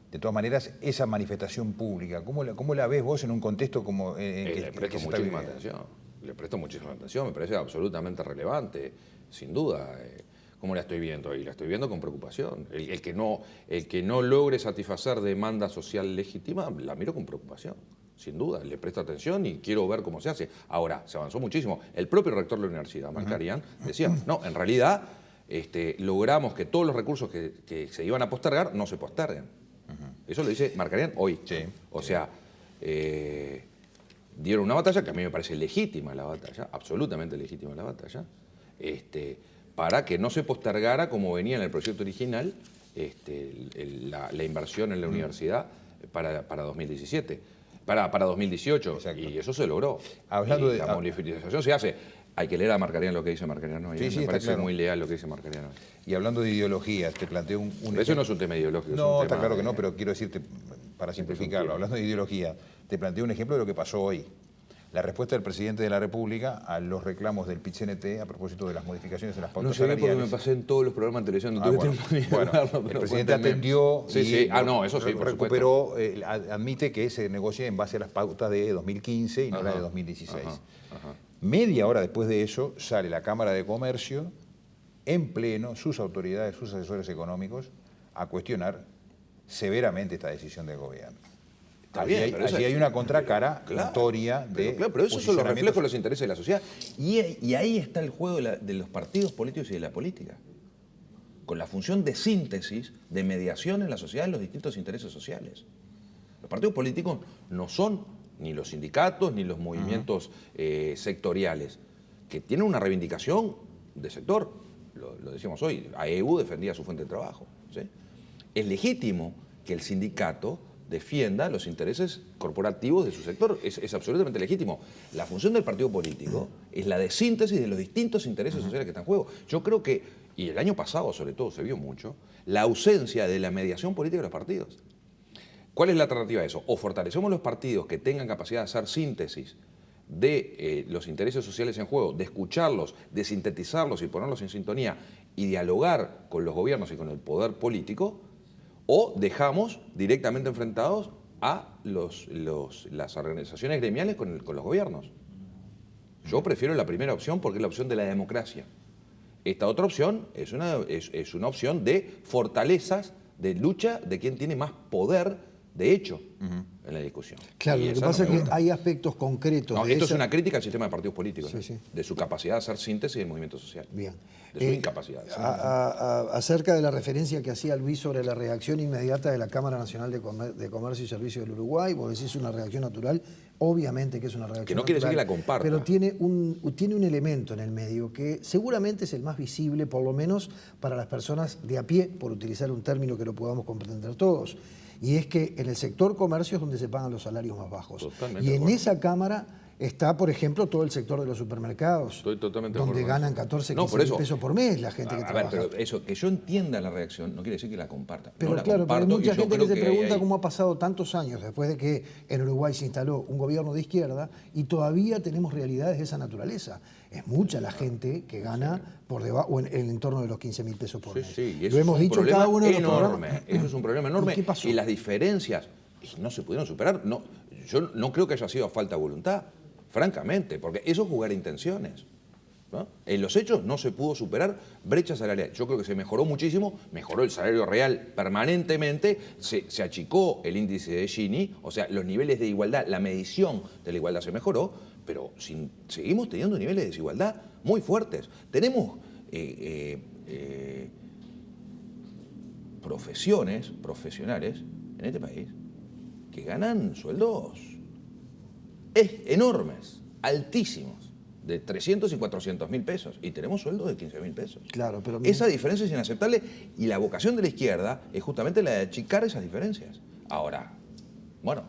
De todas maneras, esa manifestación pública, ¿cómo la ves vos en un contexto como le presto muchísima atención. Le presto muchísima atención, me parece absolutamente relevante, sin duda. ¿Cómo la estoy viendo? Y la estoy viendo con preocupación. El que no logre satisfacer demanda social legítima, la miro con preocupación. Sin duda, le presto atención y quiero ver cómo se hace. Ahora, se avanzó muchísimo. El propio rector de la universidad, Marcarián, decía, no, en realidad logramos que todos los recursos que se iban a postergar no se posterguen. Eso lo dice Marcarián hoy. Sí. O sea, dieron una batalla que a mí me parece legítima la batalla, absolutamente legítima la batalla, para que no se postergara como venía en el proyecto original la inversión en la universidad para 2017, para 2018. Exacto. Y eso se logró. Hablando de la modificación se hace. Hay que leer a Marcarián lo que dice Marcarián hoy. Sí, Me parece claro. muy leal lo que dice Marcarián hoy. Y hablando de ideologías, te planteo un Pero eso no es un tema ideológico. No, es un está tema claro que no, pero quiero decirte, para simplificarlo, hablando de ideología, te planteo un ejemplo de lo que pasó hoy. La respuesta del presidente de la República a los reclamos del PIT-CNT a propósito de las modificaciones en las pautas No sé bien salariales. porque me pasé en todos los programas de televisión, no tuve tiempo ni de hablarlo, el pero presidente cuéntame. atendió Sí, y sí. No, eso sí, por recuperó, admite que se negocie en base a las pautas de 2015 y no la de 2016. Ajá. Media hora después de eso sale la Cámara de Comercio en pleno, sus autoridades, sus asesores económicos, a cuestionar severamente esta decisión del gobierno. Allí hay una contracara notoria de... Pero esos son los posicionamientos. reflejos de los intereses de la sociedad. Y ahí está el juego de los partidos políticos y de la política. Con la función de síntesis, de mediación en la sociedad de los distintos intereses sociales. Los partidos políticos no son ni los sindicatos ni los movimientos sectoriales, que tienen una reivindicación de sector. Lo decíamos hoy, AEU defendía su fuente de trabajo. ¿Sí? Es legítimo que el sindicato defienda los intereses corporativos de su sector. Es absolutamente legítimo. La función del partido político es la de síntesis de los distintos intereses sociales que están en juego. Yo creo que, y el año pasado sobre todo se vio mucho, la ausencia de la mediación política de los partidos. ¿Cuál es la alternativa a eso? O fortalecemos los partidos que tengan capacidad de hacer síntesis de los intereses sociales en juego, de escucharlos, de sintetizarlos y ponerlos en sintonía y dialogar con los gobiernos y con el poder político, o dejamos directamente enfrentados a las organizaciones gremiales con los gobiernos. Yo prefiero la primera opción porque es la opción de la democracia. Esta otra opción es una opción de fortalezas, de lucha de quien tiene más poder de hecho en la discusión. Claro, lo que pasa es que hay aspectos concretos. No, esto es una crítica al sistema de partidos políticos, Sí, sí. de su capacidad de hacer síntesis del movimiento social. Bien. De su incapacidad. Acerca de la referencia que hacía Luis sobre la reacción inmediata de la Cámara Nacional de Comercio y Servicios del Uruguay, vos decís una reacción natural, obviamente que es una reacción Que no quiere decir que la comparta. pero tiene un elemento en el medio que seguramente es el más visible, por lo menos para las personas de a pie, por utilizar un término que lo podamos comprender todos. Y es que en el sector comercio es donde se pagan los salarios más bajos. Totalmente y de en acuerdo. esa Cámara está, por ejemplo, todo el sector de los supermercados. Estoy totalmente de donde acuerdo con ganan eso. 14, No, 15 por mil eso. pesos por mes la gente que A ver, trabaja. pero eso, que yo entienda la reacción no quiere decir que la comparta. Pero No la claro, pero hay comparto, mucha y yo gente que creo se pregunta hay- cómo ha pasado tantos años después de que en Uruguay se instaló un gobierno de izquierda y todavía tenemos realidades de esa naturaleza. Es mucha la gente que gana por debajo o en el entorno de los 15 mil pesos por Sí, mes. sí, y Lo eso hemos es un dicho en problema cada uno de los enorme. programas. Eso es un problema enorme. ¿Y qué pasó? Y las diferencias no se pudieron superar. No, yo no creo que haya sido a falta de voluntad, francamente, porque eso es jugar a intenciones, ¿no? En los hechos no se pudo superar brecha salarial. Yo creo que se mejoró muchísimo, mejoró el salario real permanentemente, se achicó el índice de Gini, o sea, los niveles de igualdad, la medición de la igualdad se mejoró, pero seguimos teniendo niveles de desigualdad muy fuertes. Tenemos profesionales en este país que ganan sueldos enormes, altísimos, de 300 y 400 mil pesos, y tenemos sueldos de 15 mil pesos. Claro, pero Esa diferencia es inaceptable y la vocación de la izquierda es justamente la de achicar esas diferencias. Ahora, bueno,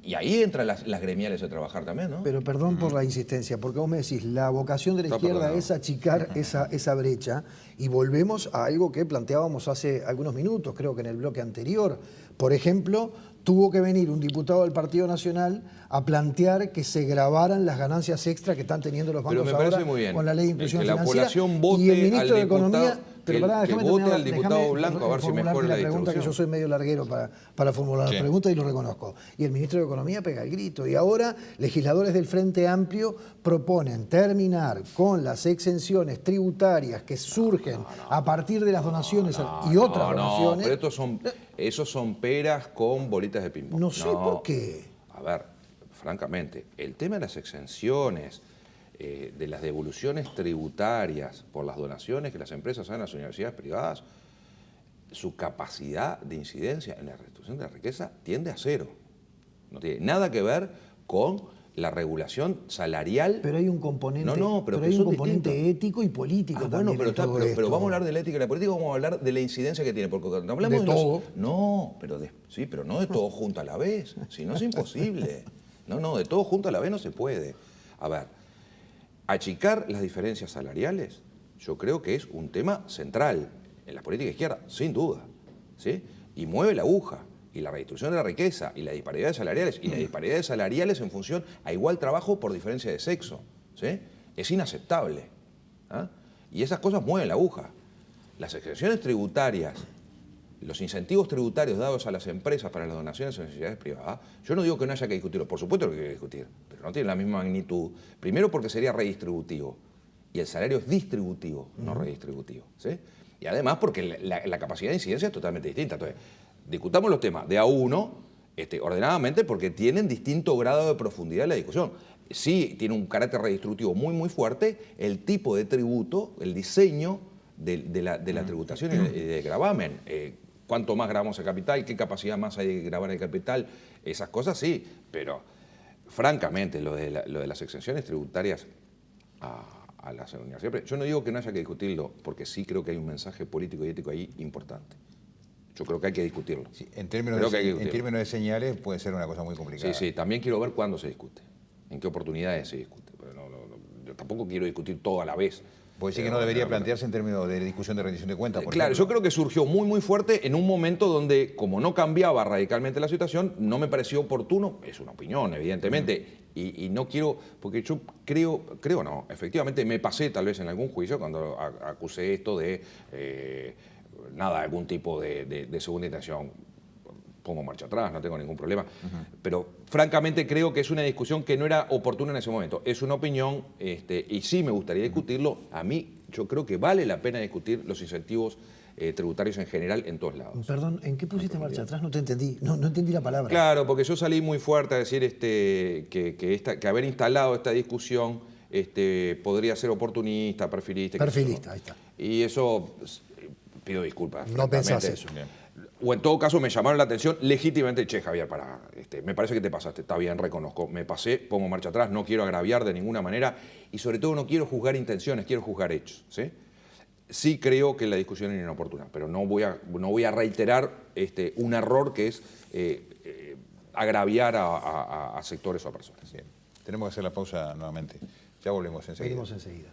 y ahí entran las gremiales a trabajar también, ¿no? Pero perdón por la insistencia, porque vos me decís, la vocación de la izquierda perdonado. es achicar esa brecha y volvemos a algo que planteábamos hace algunos minutos, creo que en el bloque anterior. Por ejemplo, tuvo que venir un diputado del Partido Nacional a plantear que se grabaran las ganancias extra que están teniendo los bancos Pero me parece ahora muy bien con la ley de inclusión que la financiera. población vote y el ministro al de diputado, Economía, pero pará, que déjame vote terminar, al diputado déjame Blanco a ver si formularte mejora la pregunta, que yo distribución. soy medio larguero para formular Sí. la pregunta y lo reconozco. Y el ministro de Economía pega el grito. Y ahora legisladores del Frente Amplio proponen terminar con las exenciones tributarias que surgen a partir de las donaciones y otras donaciones. Pero esos son peras con bolitas de ping-pong. No sé por qué. A ver, francamente, el tema de las exenciones, de las devoluciones tributarias por las donaciones que las empresas hacen a las universidades privadas, su capacidad de incidencia en la redistribución de la riqueza tiende a cero. No tiene nada que ver con la regulación salarial. Pero hay un componente, pero que hay un son componente distintos. ético y político Bueno, también. pero, en todo pero esto. vamos a hablar de la ética y la política, vamos a hablar de la incidencia que tiene. Porque cuando hablamos De los- todo. No, sí, pero no de todo junto a la vez. Si no es imposible. No, de todo junto a la vez no se puede. A ver, achicar las diferencias salariales, yo creo que es un tema central en la política izquierda, sin duda, ¿sí? Y mueve la aguja. Y la redistribución de la riqueza y las disparidades salariales, y las disparidades salariales en función a igual trabajo por diferencia de sexo, ¿sí? Es inaceptable. ¿Ah? Y esas cosas mueven la aguja. Las exenciones tributarias, los incentivos tributarios dados a las empresas para las donaciones a sociedades privadas, yo no digo que no haya que discutirlo, por supuesto que hay que discutir, pero no tiene la misma magnitud. Primero porque sería redistributivo, y el salario es distributivo, no redistributivo, ¿sí? Y además porque la capacidad de incidencia es totalmente distinta. Entonces, discutamos los temas de a uno, ordenadamente, porque tienen distinto grado de profundidad en la discusión. Sí tiene un carácter redistributivo muy, muy fuerte el tipo de tributo, el diseño de la tributación y de gravamen. Cuánto más grabamos el capital, qué capacidad más hay de grabar el capital, esas cosas sí, pero francamente lo de las exenciones tributarias a las universidades, yo no digo que no haya que discutirlo, porque sí creo que hay un mensaje político y ético ahí importante. Yo creo que hay que discutirlo. Sí, en términos Creo que hay que en discutirlo. términos de señales puede ser una cosa muy complicada. Sí, también quiero ver cuándo se discute, en qué oportunidades se discute. Pero yo tampoco quiero discutir todo a la vez. Puede decir que no debería plantearse en términos de discusión de rendición de cuentas, por Claro, ejemplo. yo creo que surgió muy, muy fuerte en un momento donde, como no cambiaba radicalmente la situación, no me pareció oportuno, es una opinión, evidentemente, y no quiero, porque yo creo no, efectivamente me pasé tal vez en algún juicio cuando acusé esto de, algún tipo de segunda intención. Pongo marcha atrás, no tengo ningún problema. Pero francamente creo que es una discusión que no era oportuna en ese momento. Es una opinión, y sí me gustaría discutirlo. A mí, yo creo que vale la pena discutir los incentivos tributarios en general en todos lados. Perdón, ¿en qué pusiste marcha atrás? No te entendí, no entendí la palabra. Claro, porque yo salí muy fuerte a decir que haber instalado esta discusión podría ser oportunista, perfilista. Perfilista, ahí está. Y eso, pido disculpas. No pensás francamente. eso. Bien. O en todo caso me llamaron la atención legítimamente, che, Javier, me parece que te pasaste, está bien, reconozco, me pasé, pongo marcha atrás, no quiero agraviar de ninguna manera y sobre todo no quiero juzgar intenciones, quiero juzgar hechos, ¿sí? Sí creo que la discusión es inoportuna, pero no voy a reiterar un error que es agraviar a sectores o a personas. Bien. Tenemos que hacer la pausa nuevamente. Ya volvemos enseguida. Venimos enseguida.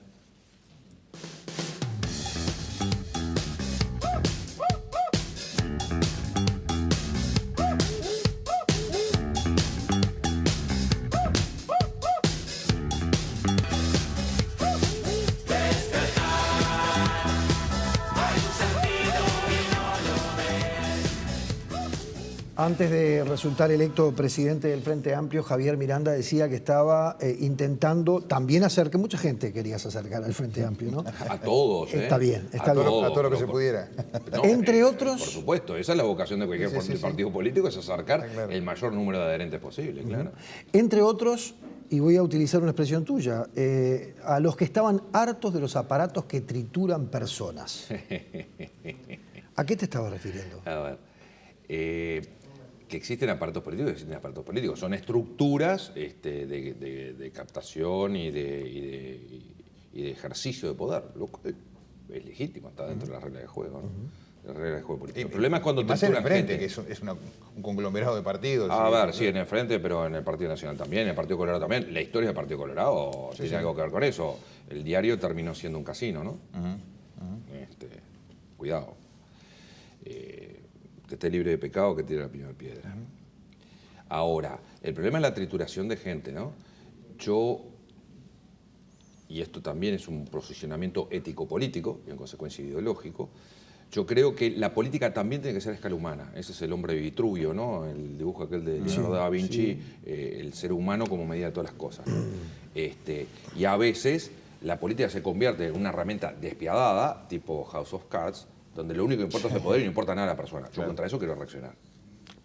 Antes de resultar electo presidente del Frente Amplio, Javier Miranda decía que estaba intentando también acercar, mucha gente quería acercar al Frente Amplio, ¿no? A todos, ¿eh? Está bien, está bien. A todo lo que se pudiera. No, Entre otros... Por supuesto, esa es la vocación de cualquier partido político, es acercar Claro. el mayor número de adherentes posible, claro. Entre otros, y voy a utilizar una expresión tuya, a los que estaban hartos de los aparatos que trituran personas. ¿A qué te estabas refiriendo? A ver, que existen aparatos políticos, son estructuras de captación y de ejercicio de poder, lo cual es legítimo, está dentro de las reglas de juego, ¿no? De las reglas de juego político. El problema es cuando más en el trituran Frente, gente. que es un conglomerado de partidos. A ver, sí, en el Frente, pero en el Partido Nacional también, en el Partido Colorado también. La historia del Partido Colorado tiene algo que ver con eso. El diario terminó siendo un casino, ¿no? Cuidado. Que esté libre de pecado, que tire la primera piedra. Ahora, el problema es la trituración de gente, ¿no? Y esto también es un posicionamiento ético-político y en consecuencia ideológico, yo creo que la política también tiene que ser a escala humana. Ese es el hombre de Vitruvio, ¿no? El dibujo aquel de Leonardo da Vinci, el ser humano como medida de todas las cosas, ¿no? Y a veces la política se convierte en una herramienta despiadada, tipo House of Cards, donde lo único que importa es el poder y no importa nada a la persona. Yo contra eso quiero reaccionar.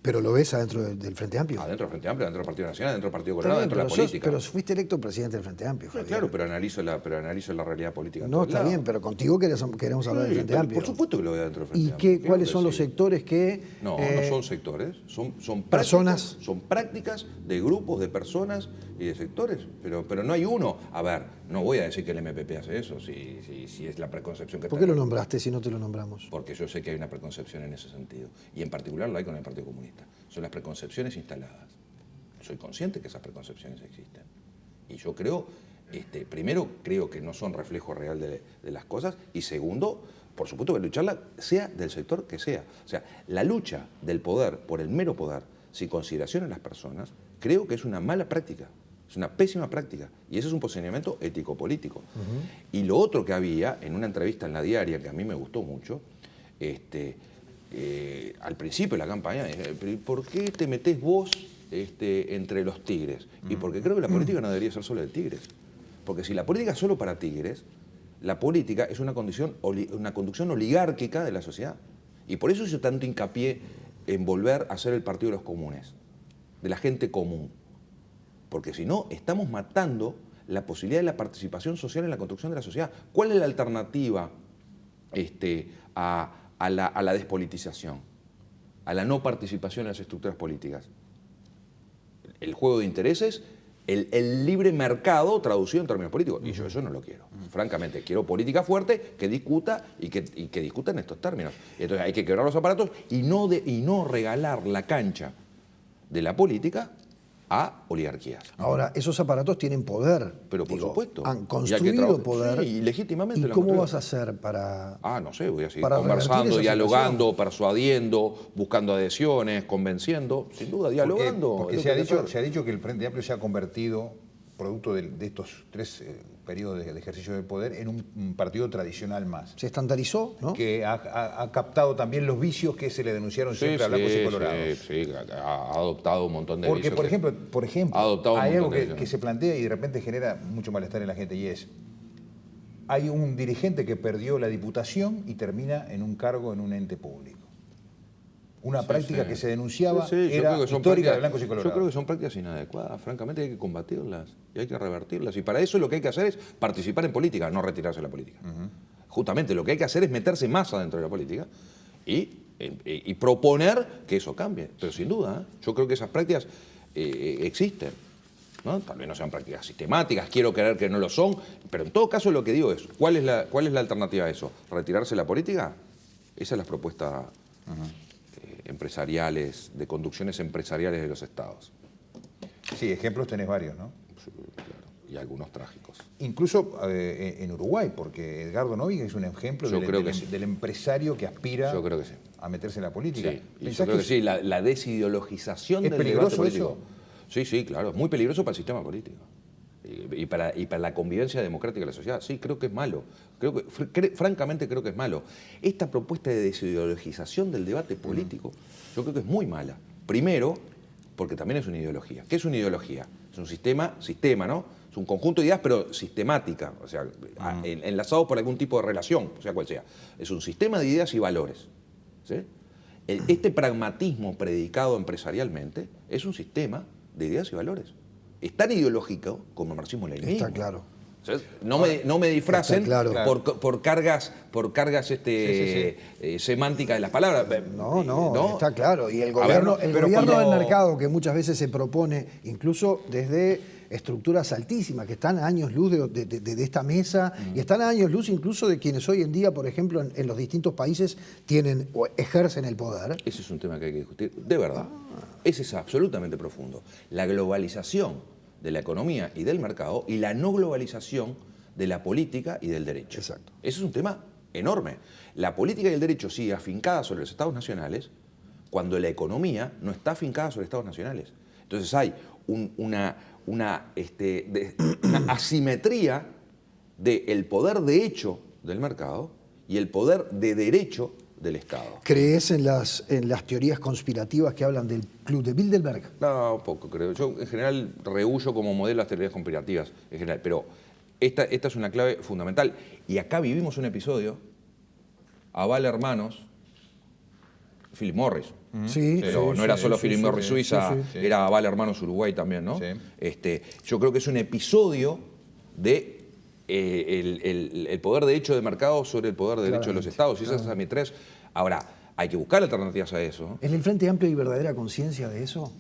¿Pero lo ves adentro del Frente Amplio? Adentro del Frente Amplio, dentro del Partido Nacional, dentro del Partido Colorado, dentro de la política. Pero fuiste electo presidente del Frente Amplio, Javier. Claro, pero analizo la realidad política. No, está bien, pero contigo queremos hablar del Frente Amplio. Por supuesto que lo veo dentro del Frente ¿Y Amplio. cuáles son los sectores que...? No, no son sectores, son personas. Son prácticas de grupos, de personas y de sectores, pero no hay uno. A ver, no voy a decir que el MPP hace eso, si es la preconcepción que ¿Por qué lo nombraste si no te lo nombramos? Porque yo sé que hay una preconcepción en ese sentido, y en particular lo hay con el Partido Comunista. Son las preconcepciones instaladas. Soy consciente que esas preconcepciones existen. Y yo creo, primero, creo que no son reflejo real de las cosas, y segundo, por supuesto que lucharla sea del sector que sea. O sea, la lucha del poder por el mero poder, sin consideración a las personas, creo que es una mala práctica. Es una pésima práctica. Y ese es un posicionamiento ético-político. Y lo otro que había, en una entrevista en La Diaria, que a mí me gustó mucho, al principio de la campaña, ¿por qué te metés vos entre los tigres? Y porque creo que la política no debería ser solo de tigres. Porque si la política es solo para tigres, la política es una conducción oligárquica de la sociedad. Y por eso hizo tanto hincapié en volver a ser el partido de los comunes, de la gente común. Porque si no, estamos matando la posibilidad de la participación social en la construcción de la sociedad. ¿Cuál es la alternativa a la despolitización, a la no participación en las estructuras políticas? El juego de intereses, el libre mercado traducido en términos políticos. Y yo eso no lo quiero. Francamente, quiero política fuerte que discuta y que discuta en estos términos. Entonces hay que quebrar los aparatos y no regalar la cancha de la política a oligarquías. Ahora, esos aparatos tienen poder. Pero por supuesto. Han construido poder. Sí, y legítimamente. ¿Y cómo vas a hacer para...? No sé, voy a seguir para conversando, dialogando, situación? persuadiendo, buscando adhesiones, convenciendo, sin duda, dialogando. Porque se ha dicho que el Frente Amplio se ha convertido, producto de estos 3 periodos de ejercicio del poder, en un partido tradicional más. Se estandarizó, ¿no? Que ha captado también los vicios que se le denunciaron siempre a blancos y colorados. Sí, ha adoptado un montón de Porque, vicios. por ejemplo, hay algo que se plantea y de repente genera mucho malestar en la gente, y es, hay un dirigente que perdió la diputación y termina en un cargo en un ente público. Una práctica que se denunciaba era histórica de blancos y colorados. Yo creo que son prácticas inadecuadas, francamente hay que combatirlas y hay que revertirlas. Y para eso lo que hay que hacer es participar en política, no retirarse de la política. Justamente lo que hay que hacer es meterse más adentro de la política y proponer que eso cambie. Pero sin duda, yo creo que esas prácticas existen, ¿no? Tal vez no sean prácticas sistemáticas, quiero creer que no lo son, pero en todo caso lo que digo es, ¿cuál es la alternativa a eso? ¿Retirarse de la política? Esa es la propuesta empresariales, de conducciones empresariales de los estados. Sí, ejemplos tenés varios, ¿no? y algunos trágicos. Incluso en Uruguay, porque Edgardo Novi es un ejemplo del empresario que aspira Yo creo que sí. a meterse en la política. Sí, y yo creo que sí, la desideologización del debate político. Sí, sí, claro, es muy peligroso para el sistema político y para la convivencia democrática de la sociedad. Sí, creo que es malo. Francamente creo que es malo. Esta propuesta de desideologización del debate político, yo creo que es muy mala. Primero, porque también es una ideología. ¿Qué es una ideología? Es un sistema, ¿no? Es un conjunto de ideas, pero sistemática, o sea, enlazado por algún tipo de relación, o sea cual sea. Es un sistema de ideas y valores. ¿Sí? Este pragmatismo predicado empresarialmente es un sistema de ideas y valores. Es tan ideológico como el marxismo-leninismo. Está claro. O sea, no me disfracen claro. por cargas semánticas de las palabras. No, está claro. Y el gobierno del mercado, que muchas veces se propone, incluso desde estructuras altísimas, que están a años luz de esta mesa, y están a años luz incluso de quienes hoy en día, por ejemplo, en los distintos países tienen o ejercen el poder. Ese es un tema que hay que discutir, de verdad. Ese es absolutamente profundo. La globalización de la economía y del mercado y la no globalización de la política y del derecho. Exacto. Ese es un tema enorme. La política y el derecho sigue afincada sobre los estados nacionales cuando la economía no está afincada sobre estados nacionales. Entonces hay una asimetría del poder de hecho del mercado y el poder de derecho del Estado. ¿Crees en las teorías conspirativas que hablan del Club de Bilderberg? No, poco creo. Yo en general rehuyo como modelo las teorías conspirativas, en general, pero esta es una clave fundamental. Y acá vivimos un episodio, Aval Hermanos, Philip Morris. Sí, pero no era solo Philip Morris Suiza, sí. era Aval Hermanos Uruguay también, ¿no? Sí. Yo creo que es un episodio de el poder de hecho de mercado sobre el poder de derecho de los estados. Y esas son mis tres. Ahora, hay que buscar alternativas a eso. ¿En el Frente Amplio hay verdadera conciencia de eso?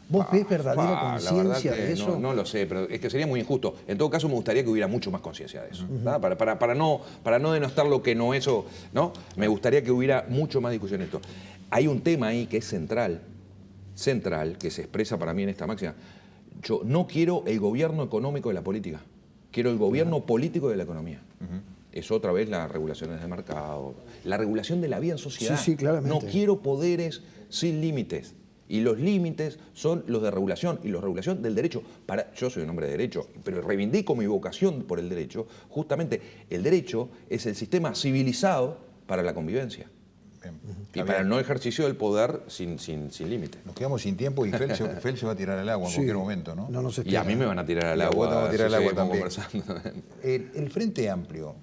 ¿Vos ves verdadera conciencia de eso? No lo sé, pero es que sería muy injusto. En todo caso, me gustaría que hubiera mucho más conciencia de eso. Para no denostar lo que no es, ¿no? Me gustaría que hubiera mucho más discusión en esto. Hay un tema ahí que es central, que se expresa para mí en esta máxima. Yo no quiero el gobierno económico de la política. Quiero el gobierno político de la economía. Es otra vez las regulaciones del mercado, la regulación de la vida en sociedad. Sí, claramente. No quiero poderes sin límites. Y los límites son los de regulación, y la regulación del derecho. Yo soy un hombre de derecho, pero reivindico mi vocación por el derecho. Justamente el derecho es el sistema civilizado para la convivencia. Bien. Y para el no ejercicio del poder sin límites. Nos quedamos sin tiempo y Fel se va a tirar al agua en cualquier momento, ¿no? No nos Y a mí me van a tirar al agua. Vamos a tirar al agua también. Conversando. ¿El Frente Amplio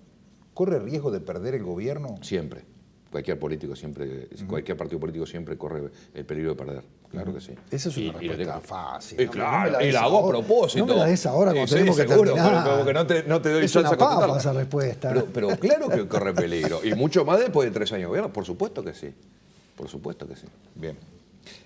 corre riesgo de perder el gobierno? Siempre. Cualquier partido político siempre corre el peligro de perder. Claro que sí. Esa es una respuesta fácil. Claro, y la hago a propósito. No me la des ahora cuando tenemos que seguro, terminar. porque no te doy Es chance una a contestarla. papa esa respuesta. Pero claro que corre peligro. Y mucho más después de 3 años de gobierno. Por supuesto que sí. Por supuesto que sí. Bien.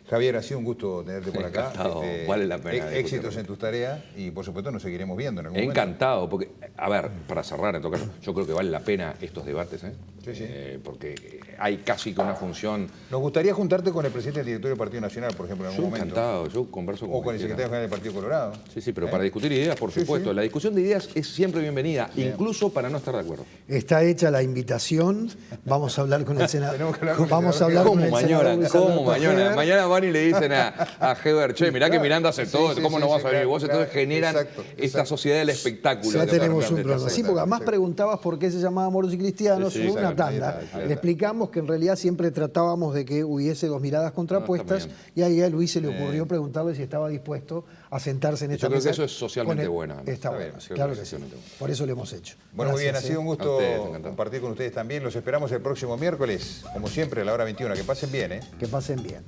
Javier, ha sido un gusto tenerte por acá. Encantado, vale la pena. Éxitos en tus tareas y por supuesto nos seguiremos viendo en algún momento. Encantado, porque, a ver, para cerrar, en todo caso, yo creo que vale la pena estos debates, ¿eh? Sí. Porque hay casi que una función. Nos gustaría juntarte con el presidente del directorio del Partido Nacional, por ejemplo, en algún momento. Encantado, yo converso con O con el secretario general del Partido Colorado. Sí, pero para discutir ideas, por supuesto. Sí. La discusión de ideas es siempre bienvenida, incluso para no estar de acuerdo. Está hecha la invitación. Vamos a hablar con el senador. Tenemos que hablar con el Vamos a senador. hablar con ¿Cómo el mañana? senador Luis ¿Cómo Alberto mañana? Heber. Mañana van y le dicen a Heber, che, mirá que Miranda hace todo, ¿cómo no vas a venir claro, vos? Entonces claro, generan exacto. esta sociedad del espectáculo. Ya que tenemos de un repente programa. te Sí, hace. porque además preguntabas por qué se llamaba Moros y Cristianos, Sí, hubo una exacto, tanda. ahí está. Le explicamos que en realidad siempre tratábamos de que hubiese dos miradas contrapuestas está y ahí a Luis se le ocurrió preguntarle si estaba dispuesto a sentarse en esta Yo creo mesa. que eso es socialmente con bueno. Está bueno, bien, sí, creo claro que que es sí. socialmente bueno. Por eso lo hemos hecho. Bueno, muy bien, ha Gracias, sido un A gusto ustedes, encantado. compartir con ustedes también. Los esperamos el próximo miércoles, como siempre, a la hora 21. Que pasen bien, ¿eh? Que pasen bien.